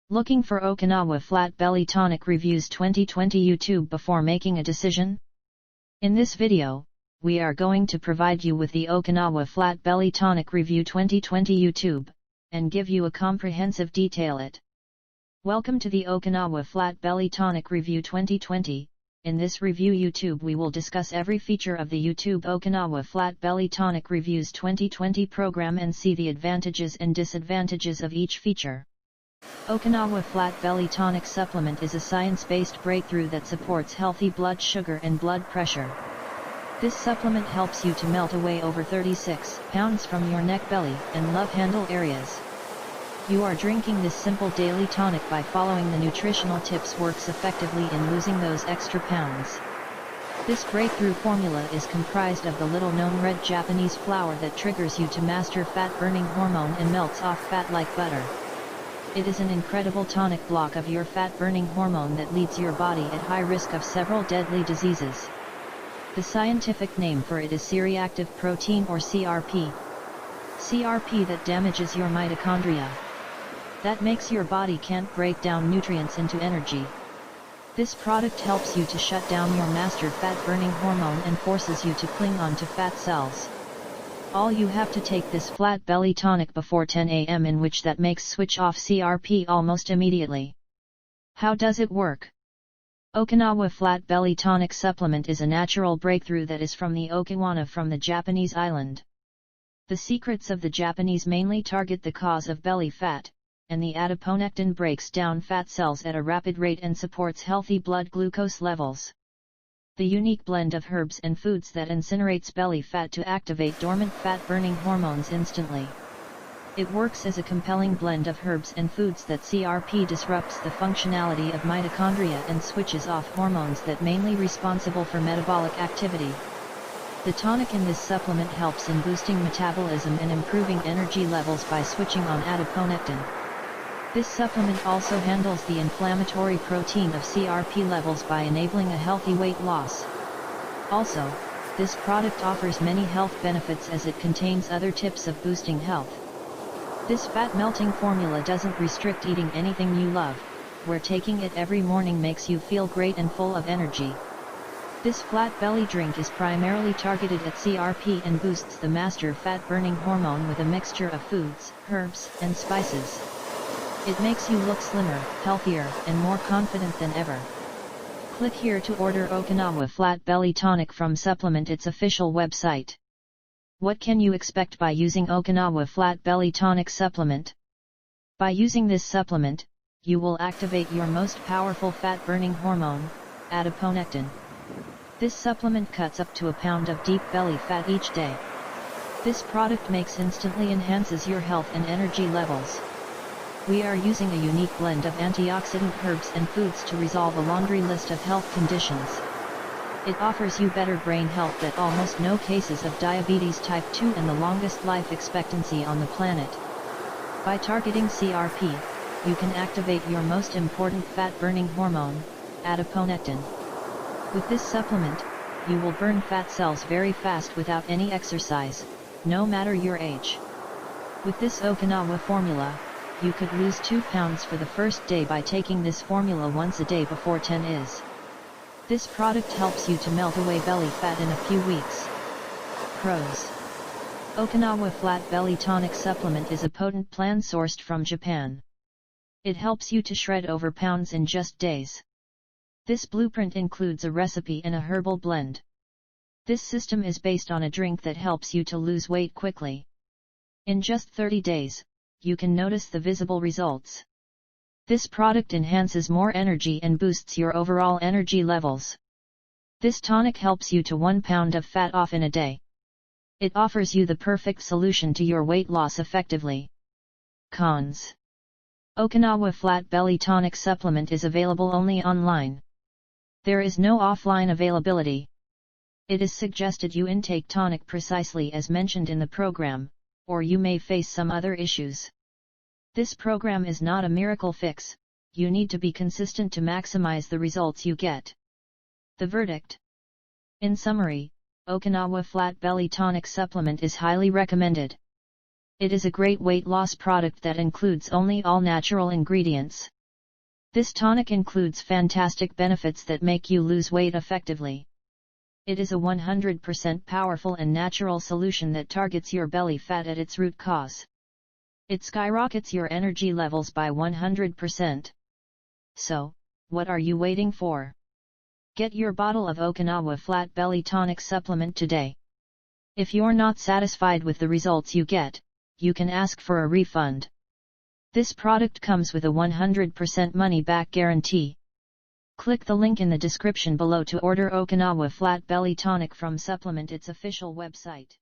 Looking for Okinawa Flat Belly Tonic Reviews 2020 YouTube before making a decision? In this video, we are going to provide you with the Okinawa Flat Belly Tonic Review 2020 YouTube, and give you a comprehensive detail it. Welcome to the Okinawa Flat Belly Tonic Review 2020. In this review YouTube we will discuss every feature of the YouTube Okinawa Flat Belly Tonic Reviews 2020 program and see the advantages and disadvantages of each feature. Okinawa Flat Belly Tonic Supplement is a science-based breakthrough that supports healthy blood sugar and blood pressure. This supplement helps you to melt away over 36 pounds from your neck, belly, and love handle areas. You are drinking this simple daily tonic by following the nutritional tips works effectively in losing those extra pounds. This breakthrough formula is comprised of the little-known red Japanese flower that triggers you to master fat-burning hormone and melts off fat like butter. It is an incredible tonic block of your fat-burning hormone that leaves your body at high risk of several deadly diseases. The scientific name for it is C-reactive protein or CRP. CRP that damages your mitochondria. That makes your body can't break down nutrients into energy. This product helps you to shut down your master fat-burning hormone and forces you to cling on to fat cells. All you have to take this flat belly tonic before 10 a.m. in which that makes switch off CRP almost immediately. How does it work? Okinawa Flat Belly Tonic Supplement is a natural breakthrough that is from the Okinawa from the Japanese island. The secrets of the Japanese mainly target the cause of belly fat, and the adiponectin breaks down fat cells at a rapid rate and supports healthy blood glucose levels. The unique blend of herbs and foods that incinerates belly fat to activate dormant fat-burning hormones instantly. It works as a compelling blend of herbs and foods that CRP disrupts the functionality of mitochondria and switches off hormones that mainly responsible for metabolic activity. The tonic in this supplement helps in boosting metabolism and improving energy levels by switching on adiponectin. This supplement also handles the inflammatory protein of CRP levels by enabling a healthy weight loss. Also, this product offers many health benefits as it contains other tips of boosting health. This fat-melting formula doesn't restrict eating anything you love, where taking it every morning makes you feel great and full of energy. This flat belly drink is primarily targeted at CRP and boosts the master fat-burning hormone with a mixture of foods, herbs, and spices. It makes you look slimmer, healthier, and more confident than ever. Click here to order Okinawa Flat Belly Tonic from Supplement its official website. What can you expect by using Okinawa Flat Belly Tonic Supplement? By using this supplement, you will activate your most powerful fat-burning hormone, adiponectin. This supplement cuts up to a pound of deep belly fat each day. This product instantly enhances your health and energy levels. We are using a unique blend of antioxidant herbs and foods to resolve a laundry list of health conditions. It offers you better brain health that almost no cases of diabetes type 2 and the longest life expectancy on the planet. By targeting CRP, you can activate your most important fat-burning hormone, adiponectin. With this supplement, you will burn fat cells very fast without any exercise, no matter your age. With this Okinawa formula, you could lose 2 pounds for the first day by taking this formula once a day before 10 is. This product helps you to melt away belly fat in a few weeks. Pros. Okinawa Flat Belly Tonic Supplement is a potent plant sourced from Japan. It helps you to shred over pounds in just days. This blueprint includes a recipe and a herbal blend. This system is based on a drink that helps you to lose weight quickly. In just 30 days, you can notice the visible results. This product enhances more energy and boosts your overall energy levels. This tonic helps you to 1 pound of fat off in a day. It offers you the perfect solution to your weight loss effectively. Cons. Okinawa Flat Belly Tonic Supplement is available only online. There is no offline availability. It is suggested you intake tonic precisely as mentioned in the program, or you may face some other issues. This program is not a miracle fix, you need to be consistent to maximize the results you get. The verdict. In summary, Okinawa Flat Belly Tonic Supplement is highly recommended. It is a great weight loss product that includes only all natural ingredients. This tonic includes fantastic benefits that make you lose weight effectively. It is a 100% powerful and natural solution that targets your belly fat at its root cause. It skyrockets your energy levels by 100%. So, what are you waiting for? Get your bottle of Okinawa Flat Belly Tonic supplement today. If you're not satisfied with the results you get, you can ask for a refund. This product comes with a 100% money-back guarantee. Click the link in the description below to order Okinawa Flat Belly Tonic from Supplement, its official website.